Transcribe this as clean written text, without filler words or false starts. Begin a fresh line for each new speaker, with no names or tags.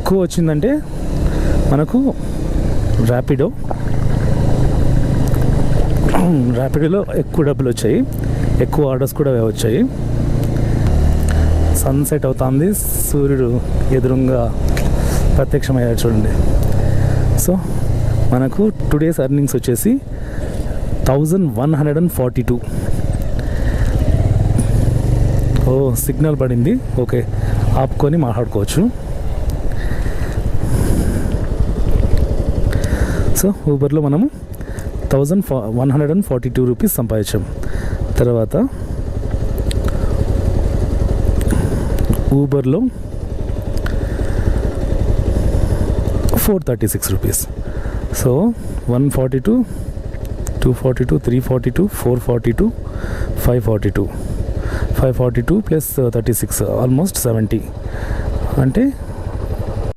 ఎక్కువ వచ్చిందంటే మనకు ర్యాపిడోలో ఎక్కువ డబ్బులు వచ్చాయి, ఎక్కువ ఆర్డర్స్ కూడా వచ్చాయి. సన్సెట్ అవుతుంది, సూర్యుడు ఎదురుగా ప్రత్యక్షమయ్యాడు చూడండి. సో మనకు టుడేస్ ఎర్నింగ్స్ వచ్చేసి 1142. సిగ్నల్ పడింది, ఓకే, ఆపుకొని మాట్లాడుకోవచ్చు. సో ఊబర్లో మనము 1142 రూపీస్ సంపాదించాం. తర్వాత ఊబర్లో 436 రూపీస్. సో 142, 242, 342, 442, 542 ప్లస్ 36 ఆల్మోస్ట్ 70, అంటే